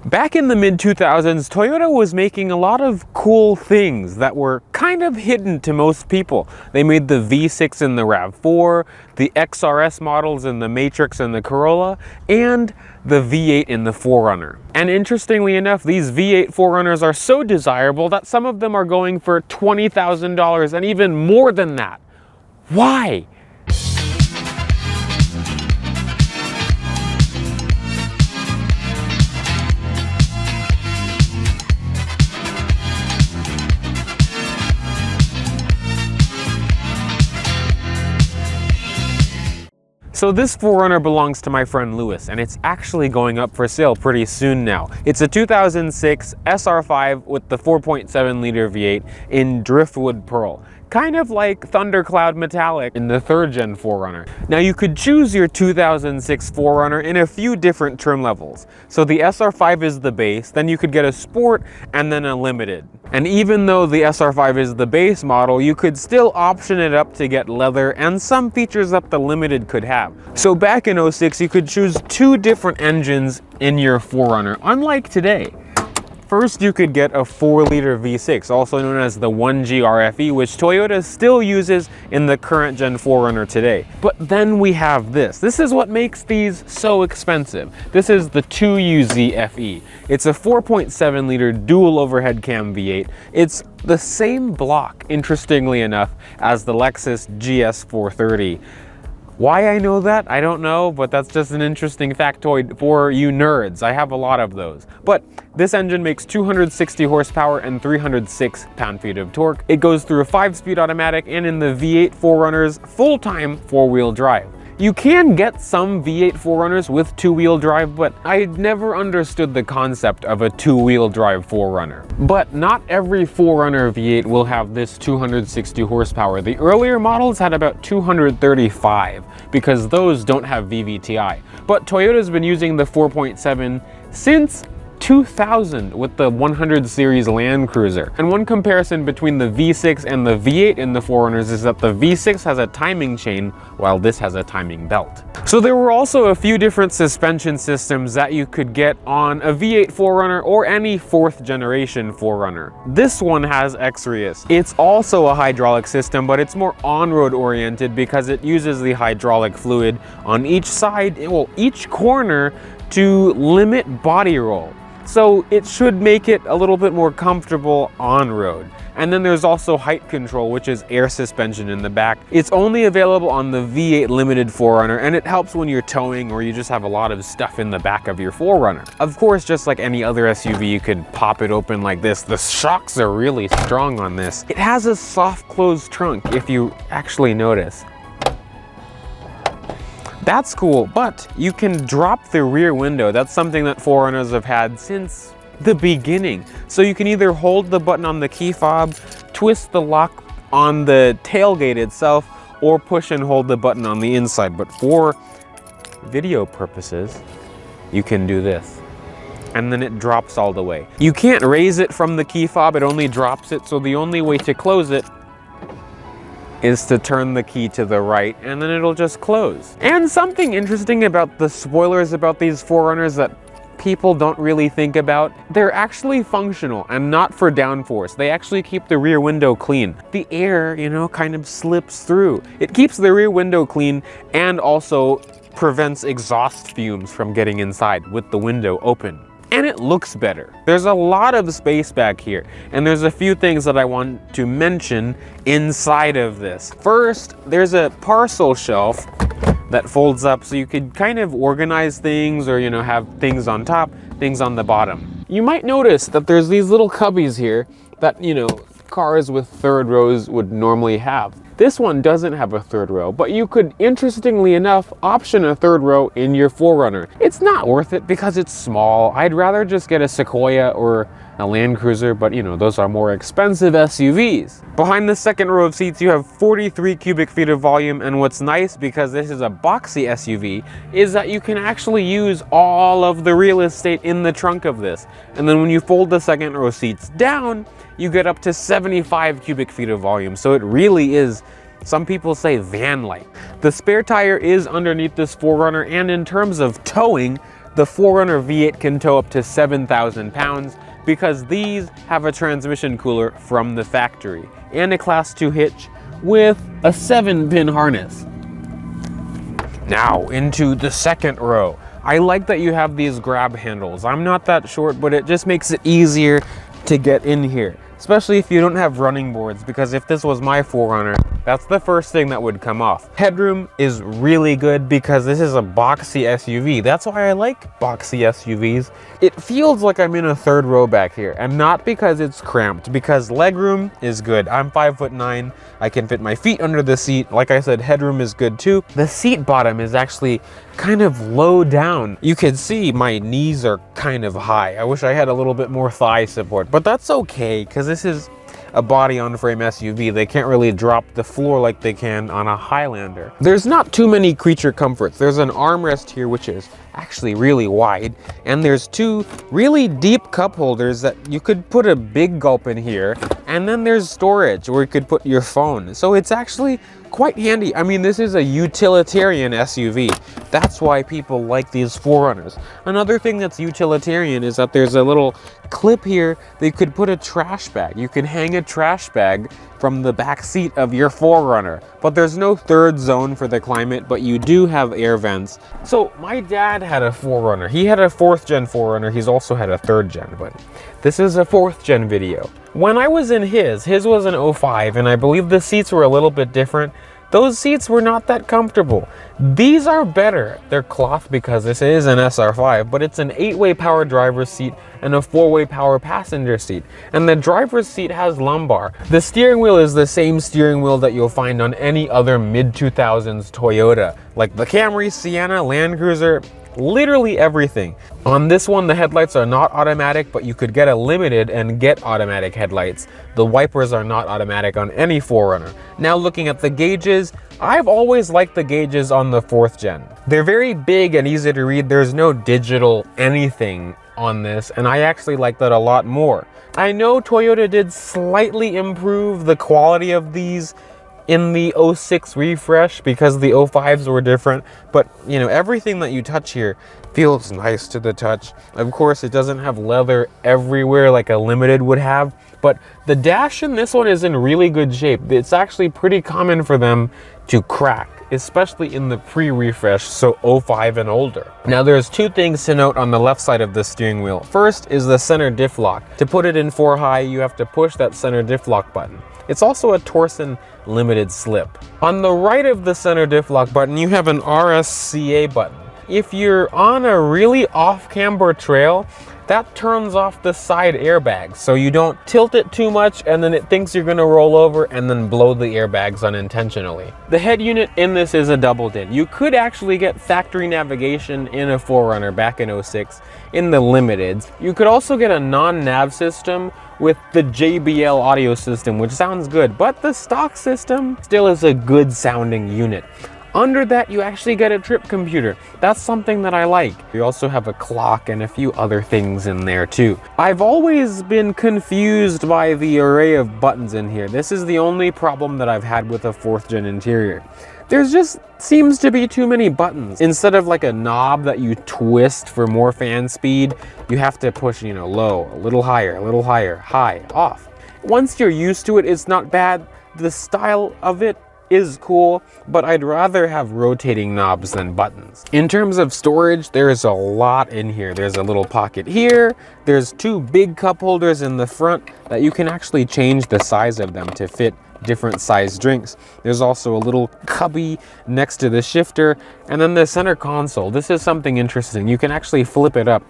Back in the mid-2000s, Toyota was making a lot of cool things that were kind of hidden to most people. They made the V6 in the RAV4, the XRS models in the Matrix and the Corolla, and the V8 in the 4Runner. And interestingly enough, these V8 4Runners are so desirable that some of them are going for $20,000 and even more than that. Why? So this 4Runner belongs to my friend Lewis, and it's actually going up for sale pretty soon now. It's a 2006 SR5 with the 4.7 liter V8 in driftwood pearl. Kind of like Thundercloud Metallic in the 3rd gen 4Runner. Now you could choose your 2006 4Runner in a few different trim levels. So the SR5 is the base, then you could get a Sport and then a Limited. And even though the SR5 is the base model, you could still option it up to get leather and some features that the Limited could have. So back in 06, you could choose 2 different engines in your 4Runner, unlike today. First, you could get a 4-liter V6, also known as the 1G RFE, which Toyota still uses in the current Gen 4Runner today. But then we have this. This is what makes these so expensive. This is the 2UZ FE. It's a 4.7-liter dual overhead cam V8. It's the same block, interestingly enough, as the Lexus GS 430. Why I know that, I don't know, but that's just an interesting factoid for you nerds. I have a lot of those. But this engine makes 260 horsepower and 306 pound-feet of torque. It goes through a 5-speed automatic and in the V8 4Runners full-time 4-wheel drive. You can get some V8 4Runners with 2-wheel drive, but I never understood the concept of a 2-wheel drive 4Runner. But not every 4Runner V8 will have this 260 horsepower. The earlier models had about 235 because those don't have VVTi. But Toyota's been using the 4.7 since 2000 with the 100 series Land Cruiser. And one comparison between the V6 and the V8 in the 4Runners is that the V6 has a timing chain while this has a timing belt. So there were also a few different suspension systems that you could get on a V8 4Runner or any 4th generation 4Runner. This one has X-Reus. It's also a hydraulic system, but it's more on-road oriented because it uses the hydraulic fluid on each side, well, each corner, to limit body roll. So it should make it a little bit more comfortable on-road. And then there's also height control, which is air suspension in the back. It's only available on the V8 Limited 4Runner, and it helps when you're towing or you just have a lot of stuff in the back of your 4Runner. Of course, just like any other SUV, you could pop it open like this. The shocks are really strong on this. It has a soft closed trunk, if you actually notice. That's cool, but you can drop the rear window. That's something that 4Runners have had since the beginning. So you can either hold the button on the key fob, twist the lock on the tailgate itself, or push and hold the button on the inside. But for video purposes, you can do this. And then it drops all the way. You can't raise it from the key fob, it only drops it. So the only way to close it is to turn the key to the right, and then it'll just close. And something interesting about the spoilers about these 4Runners that people don't really think about, they're actually functional and not for downforce. They actually keep the rear window clean. The air, you know, kind of slips through. It keeps the rear window clean and also prevents exhaust fumes from getting inside with the window open. And it looks better. There's a lot of space back here, and there's a few things that I want to mention inside of this. First, there's a parcel shelf that folds up so you could kind of organize things or, you know, have things on top, things on the bottom. You might notice that there's these little cubbies here that, you know, cars with 3rd rows would normally have. This one doesn't have a 3rd row, but you could, interestingly enough, option a 3rd row in your 4Runner. It's not worth it because it's small. I'd rather just get a Sequoia or a Land Cruiser, but you know, those are more expensive SUVs. Behind the 2nd row of seats, you have 43 cubic feet of volume, and what's nice, because this is a boxy SUV, is that you can actually use all of the real estate in the trunk of this. And then when you fold the 2nd row seats down, you get up to 75 cubic feet of volume. So it really is, some people say, van-like. The spare tire is underneath this 4Runner, and in terms of towing, The 4Runner V8 can tow up to 7,000 pounds because these have a transmission cooler from the factory and a Class 2 hitch with a 7-pin harness. Now into the second row. I like that you have these grab handles. I'm not that short, but it just makes it easier to get in here, especially if you don't have running boards, because if this was my 4Runner, that's the first thing that would come off. Headroom is really good because this is a boxy SUV. That's why I like boxy SUVs. It feels like I'm in a third row back here, and not because it's cramped, because legroom is good. I'm 5'9". I can fit my feet under the seat. Like I said, headroom is good too. The seat bottom is actually kind of low down. You can see my knees are kind of high. I wish I had a little bit more thigh support, but that's okay because this is a body-on-frame SUV. They can't really drop the floor like they can on a Highlander. There's not too many creature comforts. There's an armrest here, which is actually really wide, and there's two really deep cup holders that you could put a big gulp in here, and then there's storage where you could put your phone. So it's actually quite handy. I mean, this is a utilitarian SUV. That's why people like these 4Runners. Another thing that's utilitarian is that there's a little clip here that you could put a trash bag. You can hang a trash bag from the back seat of your 4Runner, but there's no third zone for the climate, but you do have air vents. So my dad had a 4Runner. He had a 4th gen 4Runner. He's also had a 3rd gen, but this is a 4th gen video. When I was in his was an 05, and I believe the seats were a little bit different. Those seats were not that comfortable. These are better. They're cloth because this is an SR5, but it's an 8-way power driver's seat and a 4-way power passenger seat. And the driver's seat has lumbar. The steering wheel is the same steering wheel that you'll find on any other mid-2000s Toyota, like the Camry, Sienna, Land Cruiser, literally everything. On this one, the headlights are not automatic, but you could get a limited and get automatic headlights. The wipers are not automatic on any 4Runner. Now looking at the gauges, I've always liked the gauges on the 4th gen. They're very big and easy to read. There's no digital anything on this, and I actually like that a lot more. I know Toyota did slightly improve the quality of these in the 06 refresh because the 05s were different, but you know, everything that you touch here feels nice to the touch. Of course, it doesn't have leather everywhere like a limited would have, but the dash in this one is in really good shape. It's actually pretty common for them to crack, especially in the pre-refresh, so 05 and older. Now there's two things to note on the left side of the steering wheel. First is the center diff lock. To put it in 4 high, you have to push that center diff lock button. It's also a Torsen limited slip. On the right of the center diff lock button, you have an RSCA button. If you're on a really off-camber trail, that turns off the side airbags, so you don't tilt it too much and then it thinks you're gonna roll over and then blow the airbags unintentionally. The head unit in this is a double din. You could actually get factory navigation in a 4Runner back in 06 in the limiteds. You could also get a non-nav system with the JBL audio system, which sounds good, but the stock system still is a good sounding unit. Under that, you actually get a trip computer. That's something that I like. You also have a clock and a few other things in there too. I've always been confused by the array of buttons in here. This is the only problem that I've had with a 4th gen interior. There's just seems to be too many buttons. Instead of like a knob that you twist for more fan speed, you have to push, you know, low, a little higher, high, off. Once you're used to it, it's not bad. The style of it is cool, but I'd rather have rotating knobs than buttons. In terms of storage, there's a lot in here. There's a little pocket here. There's 2 big cup holders in the front that you can actually change the size of them to fit different size drinks. There's also a little cubby next to the shifter, and then the center console. This is something interesting. You can actually flip it up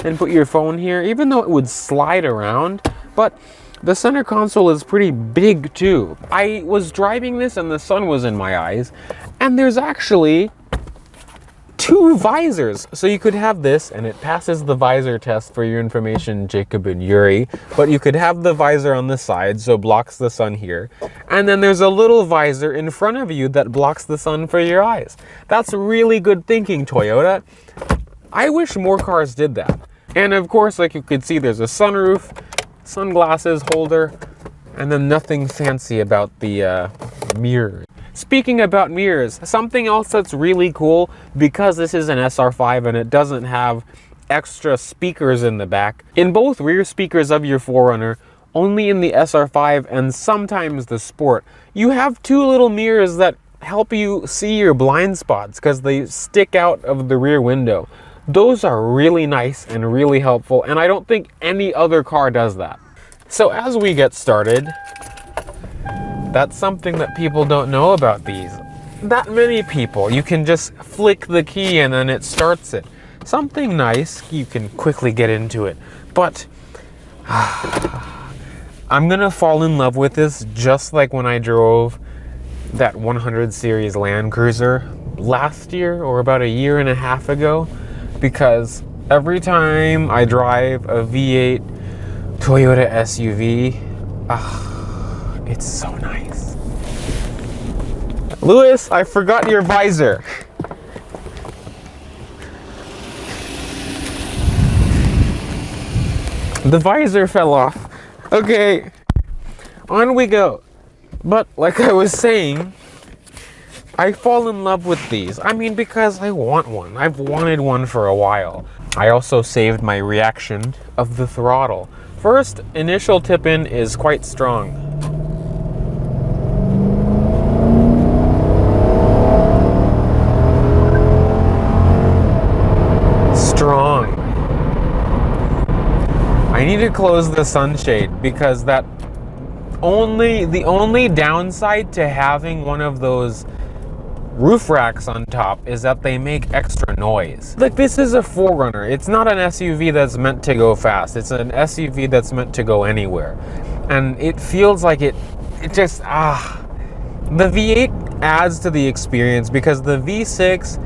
and put your phone here, even though it would slide around, but the center console is pretty big too. I was driving this and the sun was in my eyes, and there's actually 2 visors. So you could have this and it passes the visor test for your information, Jacob and Yuri, but you could have the visor on the side, so blocks the sun here. And then there's a little visor in front of you that blocks the sun for your eyes. That's really good thinking, Toyota. I wish more cars did that. And of course, like you could see, there's a sunroof, sunglasses holder, and then nothing fancy about the mirror. Speaking about mirrors, something else that's really cool, because this is an SR5 and it doesn't have extra speakers in the back, in both rear speakers of your 4Runner, only in the SR5 and sometimes the Sport, you have two little mirrors that help you see your blind spots because they stick out of the rear window. Those are really nice and really helpful, and I don't think any other car does that. So as we get started, that's something that people don't know about these. That many people, you can just flick the key and then it starts it. Something nice, you can quickly get into it. But I'm gonna fall in love with this just like when I drove that 100 series Land Cruiser last year or about a year and a half ago, because every time I drive a V8 Toyota SUV, it's so nice. Lewis, I forgot your visor. The visor fell off. Okay, on we go. But like I was saying, I fall in love with these. I mean, because I want one. I've wanted one for a while. I also saved my reaction of the throttle. First, initial tip-in is quite strong. Strong. I need to close the sunshade because the only downside to having one of those roof racks on top is that they make extra noise. Like, this is a 4Runner. It's not an SUV that's meant to go fast. It's an SUV that's meant to go anywhere. And it feels like it just, the V8 adds to the experience because the V6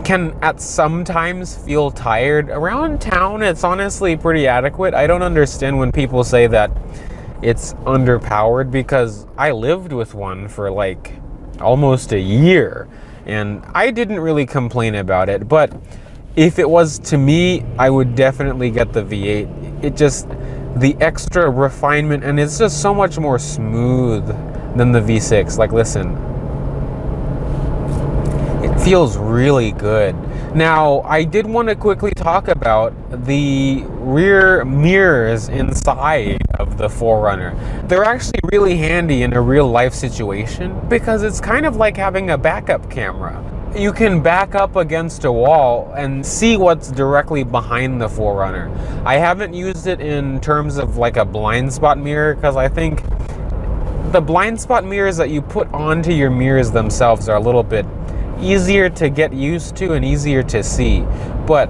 can at some times feel tired. Around town, it's honestly pretty adequate. I don't understand when people say that it's underpowered because I lived with one for like almost a year and I didn't really complain about it. But if it was to me, I would definitely get the V8. It just, the extra refinement, and it's just so much more smooth than the V6. Like, listen, it feels really good. Now, I did want to quickly talk about the rear mirrors inside of the 4Runner. They're actually really handy in a real life situation because it's kind of like having a backup camera. You can back up against a wall and see what's directly behind the 4Runner. I haven't used it in terms of like a blind spot mirror because I think the blind spot mirrors that you put onto your mirrors themselves are a little bit easier to get used to and easier to see. But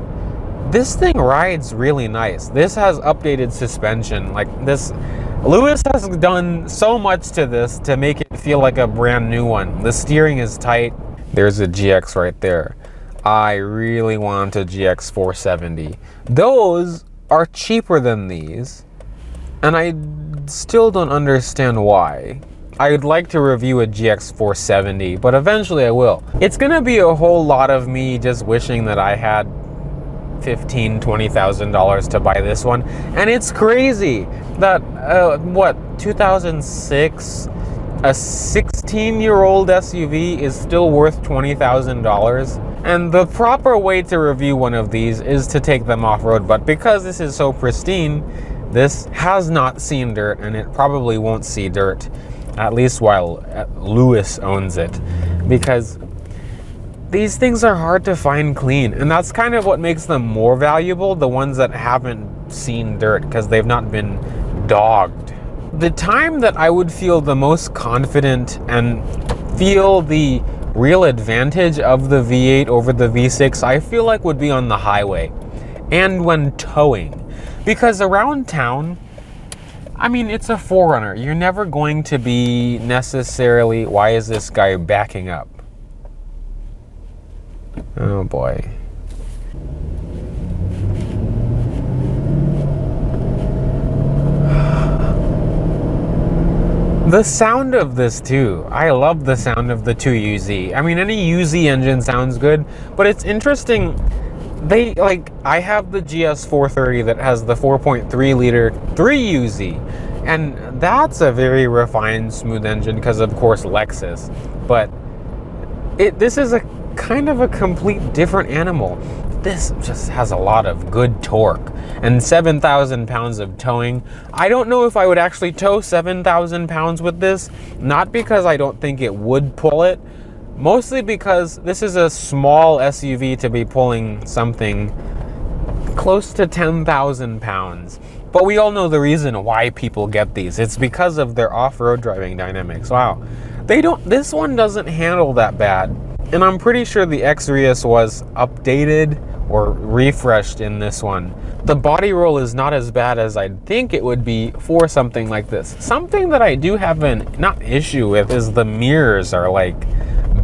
this thing rides really nice. This has updated suspension. Like, this, Lewis has done so much to this to make it feel like a brand new one. The steering is tight. There's a GX right there. I really want a GX 470. Those are cheaper than these, and I still don't understand why. I'd like to review a GX 470, but eventually I will. It's gonna be a whole lot of me just wishing that I had $15,000, $20,000 to buy this one. And it's crazy that, 2006, a 16-year-old SUV is still worth $20,000. And the proper way to review one of these is to take them off-road, but because this is so pristine, this has not seen dirt, and it probably won't see dirt, at least while Lewis owns it, because these things are hard to find clean, and that's kind of what makes them more valuable, the ones that haven't seen dirt, because they've not been dogged. The time that I would feel the most confident and feel the real advantage of the V8 over the V6, I feel like would be on the highway and when towing, because around town, I mean, it's a 4Runner. You're never going to be necessarily... Why is this guy backing up? Oh boy. The sound of this too. I love the sound of the 2UZ. I mean, any UZ engine sounds good, but it's interesting. I have the GS 430 that has the 4.3 liter 3UZ, and that's a very refined, smooth engine because, of course, Lexus. but this is a kind of a complete different animal. This just has a lot of good torque and 7,000 pounds of towing. I don't know if I would actually tow 7,000 pounds with this, not because I don't think it would pull it, mostly because this is a small SUV to be pulling something close to 10,000 pounds. But we all know the reason why people get these. It's because of their off-road driving dynamics. Wow. This one doesn't handle that bad. And I'm pretty sure the X-Rius was updated or refreshed in this one. The body roll is not as bad as I'd think it would be for something like this. Something that I do have not issue with is the mirrors are like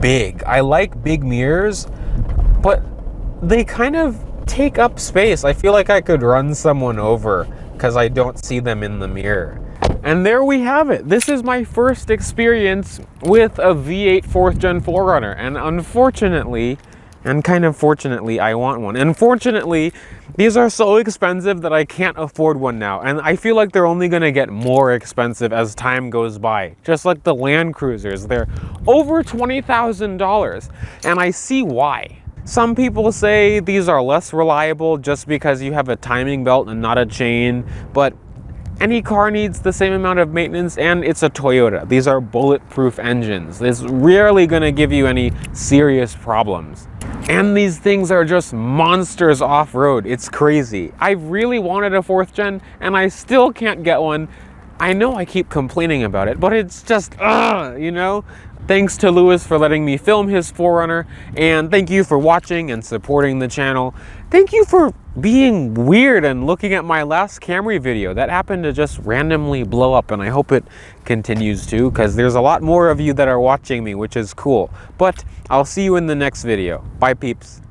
big. I like big mirrors, but they kind of take up space. I feel like I could run someone over because I don't see them in the mirror. And there we have it. This is my first experience with a V8 4th Gen 4Runner. And unfortunately, and kind of fortunately, I want one. Unfortunately, these are so expensive that I can't afford one now. And I feel like they're only gonna get more expensive as time goes by. Just like the Land Cruisers, they're over $20,000. And I see why. Some people say these are less reliable just because you have a timing belt and not a chain, but any car needs the same amount of maintenance, and it's a Toyota. These are bulletproof engines. It's rarely gonna give you any serious problems. And these things are just monsters off-road. It's crazy. I really wanted a 4th gen, and I still can't get one. I know I keep complaining about it, but it's just, you know? Thanks to Lewis for letting me film his 4Runner, and thank you for watching and supporting the channel. Thank you for being weird and looking at my last Camry video. That happened to just randomly blow up, and I hope it continues to, because there's a lot more of you that are watching me, which is cool. But I'll see you in the next video. Bye, peeps.